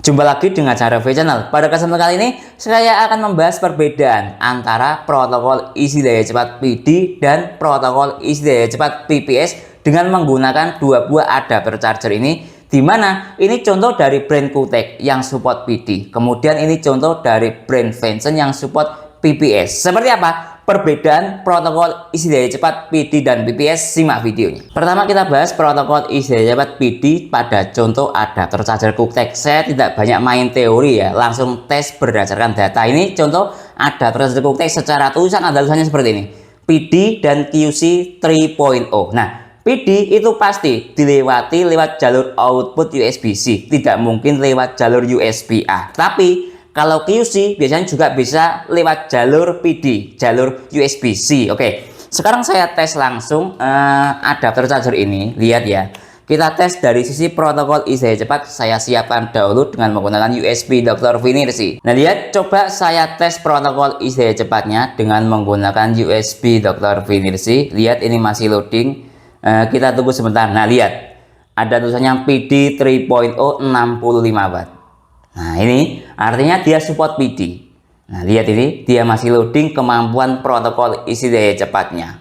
Jumpa lagi dengan cara V Channel. Pada kesempatan kali ini saya akan membahas perbedaan antara protokol isi daya cepat PD dan protokol isi daya cepat PPS dengan menggunakan dua buah adapter charger ini, di mana ini contoh dari brand QTech yang support PD, kemudian ini contoh dari brand Venson yang support PPS. Seperti apa perbedaan protokol isi daya cepat PD dan PPS? Simak videonya. Pertama kita bahas protokol isi daya cepat PD pada contoh adapter charger QTech. Saya tidak banyak main teori ya, langsung tes berdasarkan data. Ini contoh adapter charger QTech secara tulisan ada tulisannya seperti ini, PD dan QC 3.0. Nah, PD itu pasti dilewati lewat jalur output USB-C, tidak mungkin lewat jalur USB-A. Tapi kalau QC biasanya juga bisa lewat jalur PD, jalur USB-C. Oke, sekarang saya tes langsung adapter charger ini. Lihat ya, kita tes dari sisi protokol isi daya cepat. Saya siapkan dahulu dengan menggunakan USB Dr. Vinirsi. Nah lihat, coba saya tes protokol isi daya cepatnya dengan menggunakan USB Dr. Vinirsi. Lihat ini masih loading. Kita tunggu sebentar. Nah lihat, ada tulisannya PD 3.0 65 watt. Nah ini artinya dia support PD. Nah lihat ini, dia masih loading kemampuan protokol isi daya cepatnya.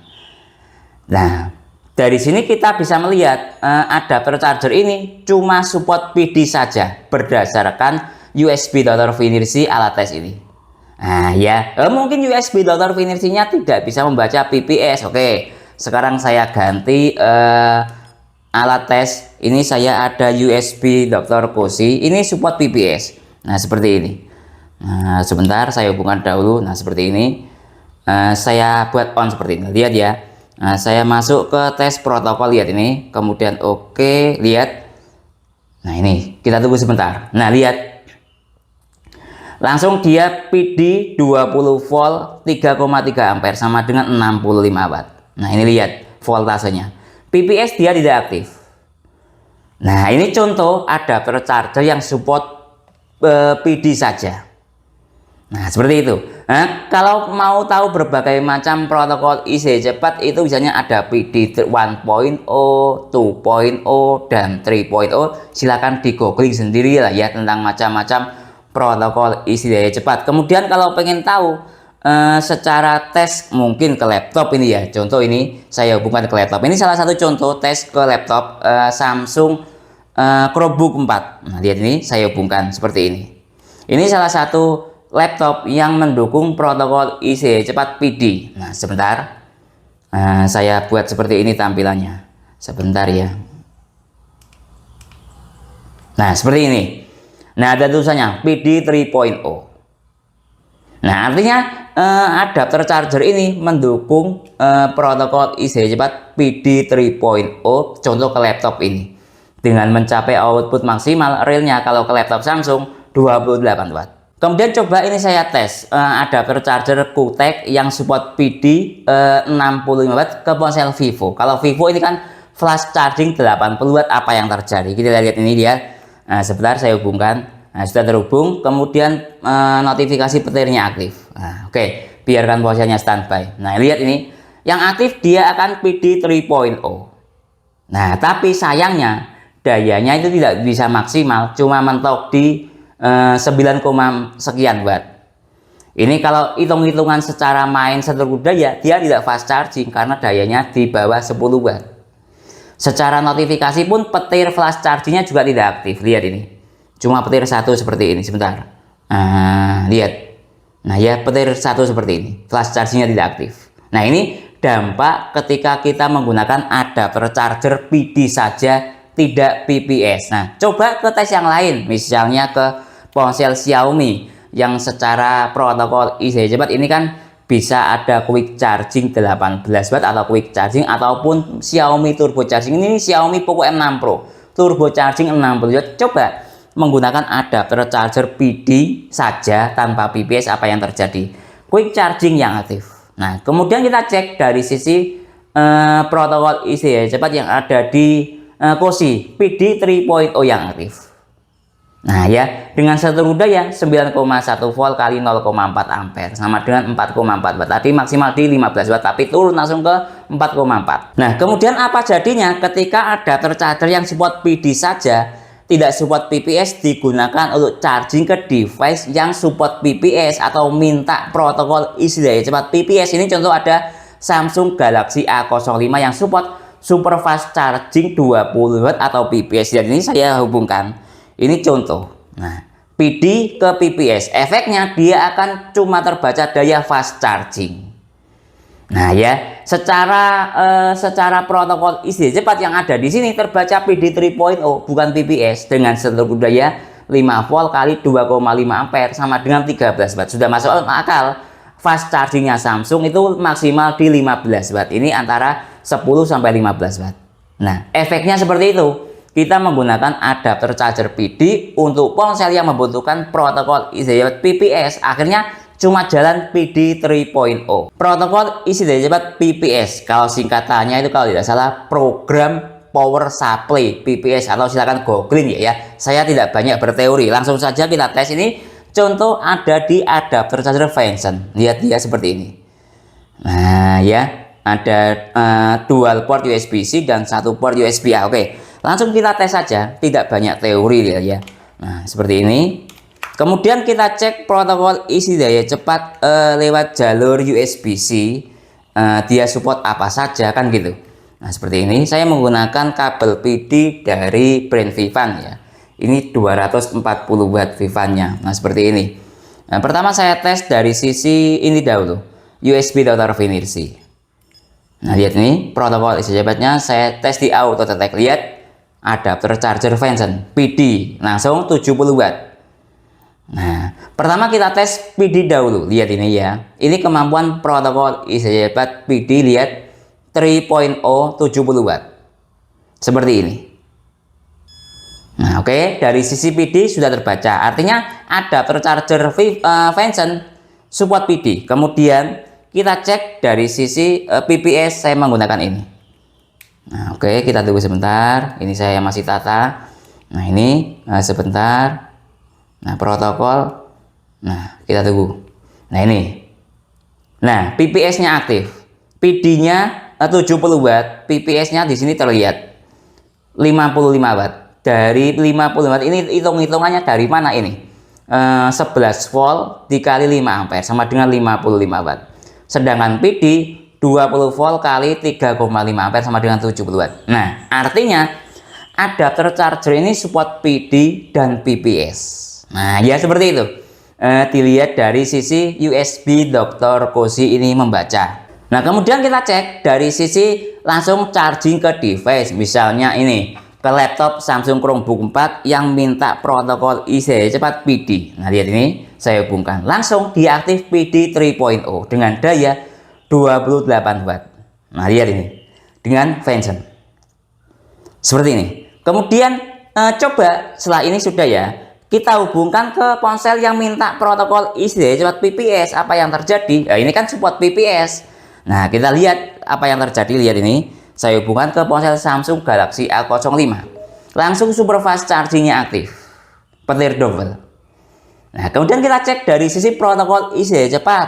Nah dari sini kita bisa melihat adapter charger ini cuma support PD saja berdasarkan USB Dr. Vinirsi alat tes ini. Nah ya, mungkin USB Dr. Vinirsinya tidak bisa membaca PPS. Oke, sekarang saya ganti alat tes. Ini saya ada USB Dr. Kosi, ini support PPS. Nah seperti ini. Nah sebentar, saya hubungkan dahulu. Nah seperti ini, saya buat on seperti ini. Lihat ya. Nah saya masuk ke tes protokol, lihat ini, kemudian oke, lihat. Nah ini kita tunggu sebentar. Nah lihat, langsung dia PD 20 volt 3,3 ampere sama dengan 65 watt. Nah ini lihat voltasenya. PPS dia tidak aktif. Nah ini contoh adapter charger yang support PD saja. Nah seperti itu. Nah, kalau mau tahu berbagai macam protokol isi daya cepat itu biasanya ada PD 1.0, 2.0 dan 3.0. Silakan di googling sendiri lah ya tentang macam-macam protokol isi daya cepat. Kemudian kalau pengen tahu secara tes mungkin ke laptop ini ya, contoh ini saya hubungkan ke laptop. Ini salah satu contoh tes ke laptop Samsung Chromebook 4. Nah lihat ini, saya hubungkan seperti ini. Ini salah satu laptop yang mendukung protokol isi daya cepat PD. Nah sebentar, saya buat seperti ini tampilannya. Sebentar ya. Nah seperti ini. Nah ada tulisannya PD 3.0. Nah artinya adapter charger ini mendukung protokol isi daya cepat PD 3.0 contoh ke laptop ini dengan mencapai output maksimal realnya kalau ke laptop Samsung 28 watt. Kemudian coba ini saya tes adapter charger QTech yang support PD 65 watt ke ponsel Vivo. Kalau Vivo ini kan flash charging 80 watt, apa yang terjadi? Kita lihat ini dia. Nah, sebentar saya hubungkan. Nah, sudah terhubung, kemudian notifikasi petirnya aktif. Nah, oke, biarkan posisinya standby. Nah, lihat ini, yang aktif dia akan PD 3.0. Nah, tapi sayangnya dayanya itu tidak bisa maksimal, cuma mentok di 9, sekian watt. Ini kalau hitung-hitungan secara main seluruh daya, dia tidak fast charging karena dayanya di bawah 10 watt. Secara notifikasi pun petir flash chargingnya juga tidak aktif. Lihat ini. Cuma petir satu seperti ini. Sebentar, lihat. Nah ya, petir satu seperti ini, flash chargingnya tidak aktif. Nah ini dampak ketika kita menggunakan adapter charger PD saja, tidak PPS. Nah coba ke tes yang lain, misalnya ke ponsel Xiaomi yang secara protokol isi daya cepat ini kan bisa ada quick charging 18 watt atau quick charging, ataupun Xiaomi turbo charging. Ini Xiaomi Poco M6 Pro turbo charging 60 watt. Coba menggunakan adapter charger PD saja tanpa PPS, apa yang terjadi? Quick charging yang aktif. Nah kemudian kita cek dari sisi protokol isi daya cepat yang ada di Kosi, PD 3.0 yang aktif. Nah ya, dengan seluruh daya 9,1 volt kali 0,4 ampere sama dengan 4,4 watt. Tadi maksimal di 15 watt tapi turun langsung ke 4,4. Nah kemudian apa jadinya ketika adapter charger yang support PD saja tidak support PPS digunakan untuk charging ke device yang support PPS atau minta protokol isi daya cepat PPS. Ini contoh ada Samsung Galaxy A05 yang support super fast charging 20 watt atau PPS. Dan ini saya hubungkan. Ini contoh. Nah, PD ke PPS. Efeknya dia akan cuma terbaca daya fast charging. Nah ya, secara protokol isi daya cepat yang ada di sini terbaca PD 3.0 bukan PPS dengan seluruh daya 5 volt kali 2,5 ampere sama dengan 13 watt. Sudah masuk akal. Fast chargingnya Samsung itu maksimal di 15 watt. Ini antara 10 sampai 15 watt. Nah, efeknya seperti itu. Kita menggunakan adapter charger PD untuk ponsel yang membutuhkan protokol isi daya cepat PPS. Akhirnya cuma jalan PD 3.0. Protokol isi daya cepat PPS, kalau singkatannya itu kalau tidak salah program power supply PPS, atau silakan googling ya. Saya tidak banyak berteori, langsung saja kita tes. Ini contoh ada di adapter charger Venson. Lihat dia seperti ini. Nah ya, ada dual port USB-C dan satu port USB-A. Oke, langsung kita tes saja, tidak banyak teori ya. Nah seperti ini. Kemudian kita cek protokol isi daya cepat lewat jalur USB-C. Dia support apa saja kan gitu. Nah seperti ini, saya menggunakan kabel PD dari brand Vivan ya. Ini 240 watt Vivannya. Nah seperti ini. Nah, pertama saya tes dari sisi ini dahulu, USB daughter Finersi. Nah lihat ini protokol isi daya cepatnya saya tes di auto detect. Lihat adapter charger Venson PD langsung 70 watt. Nah, pertama kita tes PD dahulu. Lihat ini ya. Ini kemampuan protokol isi daya cepat PD, lihat 3.0 70 watt. Seperti ini. Nah, oke, dari sisi PD sudah terbaca. Artinya adapter charger Venson support PD. Kemudian kita cek dari sisi PPS, saya menggunakan ini. Nah, oke, kita tunggu sebentar. Ini saya masih tata. Nah, ini sebentar. Nah, protokol. Nah, kita tunggu. Nah, ini. Nah, PPS-nya aktif. PD-nya 70 watt. PPS-nya di sini terlihat 55 watt. Dari 50 watt ini hitung-hitungannya dari mana ini? 11 volt dikali 5 ampere sama dengan 55 watt. Sedangkan PD 20 volt kali 3,5 ampere sama dengan 70 watt. Nah, artinya adapter charger ini support PD dan PPS. Nah ya seperti itu. Dilihat dari sisi USB Dr. Cozy ini membaca. Nah kemudian kita cek dari sisi langsung charging ke device. Misalnya ini ke laptop Samsung Chromebook 4 yang minta protokol isi daya cepat PD. Nah lihat ini saya hubungkan, langsung diaktif PD 3.0 dengan daya 28 watt. Nah lihat ini dengan Venson seperti ini. Kemudian coba setelah ini sudah ya, kita hubungkan ke ponsel yang minta protokol isi daya cepat PPS. Apa yang terjadi? Nah, ini kan support PPS. Nah, kita lihat apa yang terjadi. Lihat ini, saya hubungkan ke ponsel Samsung Galaxy A05. Langsung super fast chargingnya aktif. Petir double. Nah, kemudian kita cek dari sisi protokol isi daya cepat.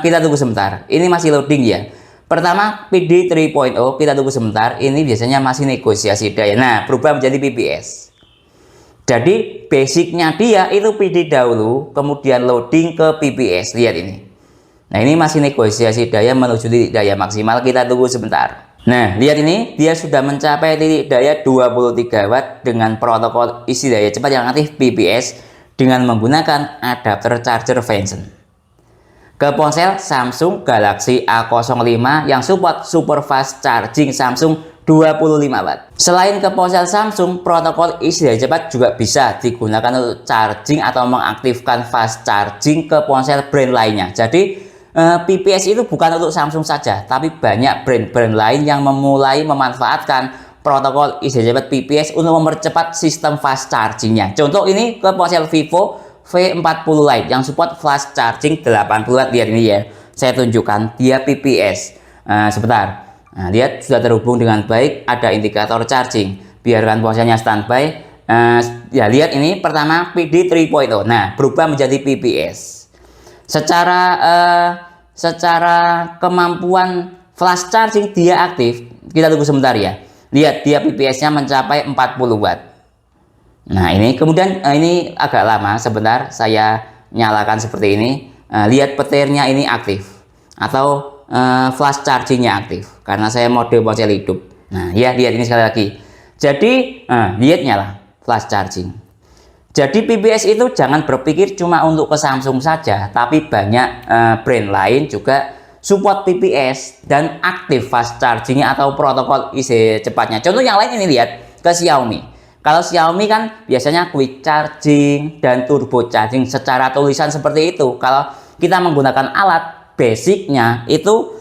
Kita tunggu sebentar. Ini masih loading ya. Pertama, PD 3.0, kita tunggu sebentar. Ini biasanya masih negosiasi daya. Nah, berubah menjadi PPS. Jadi basicnya dia itu PD dahulu, kemudian loading ke PPS. Lihat ini. Nah ini masih negosiasi daya menuju titik daya maksimal. Kita tunggu sebentar. Nah lihat ini, dia sudah mencapai titik daya 23 watt dengan protokol isi daya cepat yang aktif PPS dengan menggunakan adapter charger Venson. Ke ponsel Samsung Galaxy A05 yang support super fast charging Samsung 25 watt. Selain ke ponsel Samsung, protokol isi daya cepat juga bisa digunakan untuk charging atau mengaktifkan fast charging ke ponsel brand lainnya. Jadi PPS itu bukan untuk Samsung saja, tapi banyak brand-brand lain yang memulai memanfaatkan protokol isi daya cepat PPS untuk mempercepat sistem fast chargingnya. Contoh ini ke ponsel Vivo V40 Lite yang support fast charging 80 watt. Lihat ini ya, saya tunjukkan dia PPS. Sebentar. Nah, lihat sudah terhubung dengan baik, ada indikator charging. Biarkan ponselnya standby. Ya lihat ini pertama PD 3.0. Nah, berubah menjadi PPS. Secara kemampuan flash charging dia aktif. Kita tunggu sebentar ya. Lihat dia PPS-nya mencapai 40 watt. Nah ini kemudian ini agak lama, sebentar saya nyalakan seperti ini. Lihat petirnya ini aktif atau flash chargingnya aktif karena saya mode ponsel hidup. Nah ya, lihat ini sekali lagi. Jadi lihat nyala flash charging. Jadi PPS itu jangan berpikir cuma untuk ke Samsung saja, tapi banyak brand lain juga support PPS dan aktif fast chargingnya atau protokol IC cepatnya. Contoh yang lain ini, lihat ke Xiaomi. Kalau Xiaomi kan biasanya quick charging dan turbo charging secara tulisan seperti itu. Kalau kita menggunakan alat basicnya itu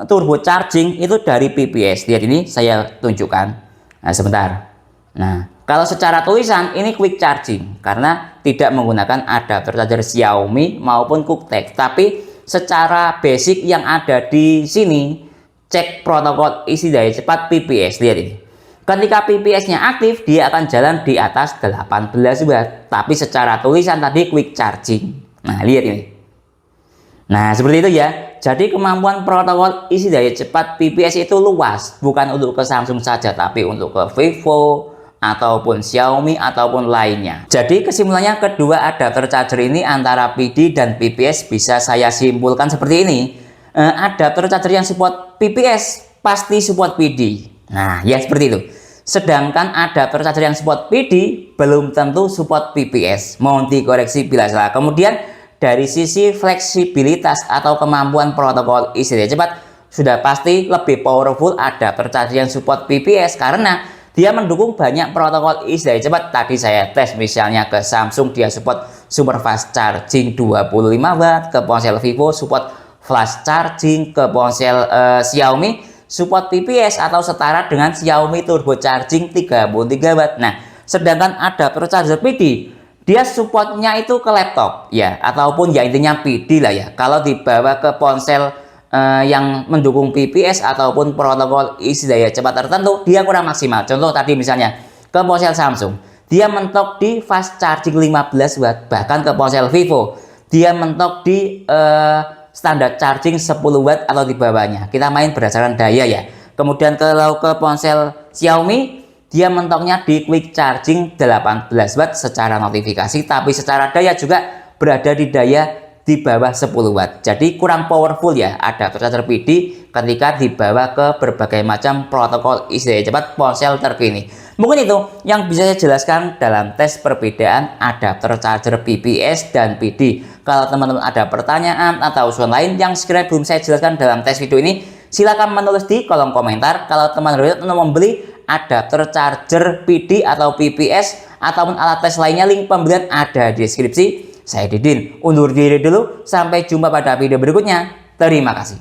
turbo charging itu dari PPS. Lihat ini saya tunjukkan. Nah sebentar. Nah kalau secara tulisan ini quick charging karena tidak menggunakan adapter charger Xiaomi maupun QuickTech. Tapi secara basic yang ada di sini cek protokol isi daya cepat PPS. Lihat ini. Ketika PPS-nya aktif, dia akan jalan di atas 18 Watt. Tapi secara tulisan tadi quick charging. Nah, lihat ini. Nah, seperti itu ya. Jadi kemampuan protokol isi daya cepat PPS itu luas. Bukan untuk ke Samsung saja, tapi untuk ke Vivo, ataupun Xiaomi, ataupun lainnya. Jadi kesimpulannya kedua adapter charger ini antara PD dan PPS bisa saya simpulkan seperti ini. Adapter charger yang support PPS pasti support PD. Nah, ya seperti itu. Sedangkan adapter charger yang support PD belum tentu support PPS. Mohon dikoreksi bila salah. Kemudian dari sisi fleksibilitas atau kemampuan protokol isi daya cepat sudah pasti lebih powerful adapter charger yang support PPS karena dia mendukung banyak protokol isi daya cepat. Tadi saya tes misalnya ke Samsung dia support super fast charging 25 Watt, ke ponsel Vivo support flash charging, ke ponsel Xiaomi support PPS atau setara dengan Xiaomi turbo charging 33 Watt. Nah, sedangkan adapter charger PD dia supportnya itu ke laptop ya, ataupun ya intinya PD lah ya. Kalau dibawa ke ponsel yang mendukung PPS ataupun protokol isi daya cepat tertentu, dia kurang maksimal. Contoh tadi misalnya ke ponsel Samsung, dia mentok di fast charging 15 Watt. Bahkan ke ponsel Vivo, dia mentok di standar charging 10 Watt atau di bawahnya. Kita main berdasarkan daya ya. Kemudian kalau ke ponsel Xiaomi, dia mentoknya di quick charging 18 Watt secara notifikasi, tapi secara daya juga berada di daya di bawah 10 Watt. Jadi kurang powerful ya adapter charger PD ketika dibawa ke berbagai macam protokol isi daya cepat ponsel terkini. Mungkin itu yang bisa saya jelaskan dalam tes perbedaan adapter charger PPS dan PD. Kalau teman-teman ada pertanyaan atau usulan lain yang sekiranya belum saya jelaskan dalam tes video ini, silakan menulis di kolom komentar. Kalau teman-teman mau membeli adapter charger PD atau PPS ataupun alat tes lainnya, link pembelian ada di deskripsi. Saya Didin, undur diri dulu. Sampai jumpa pada video berikutnya. Terima kasih.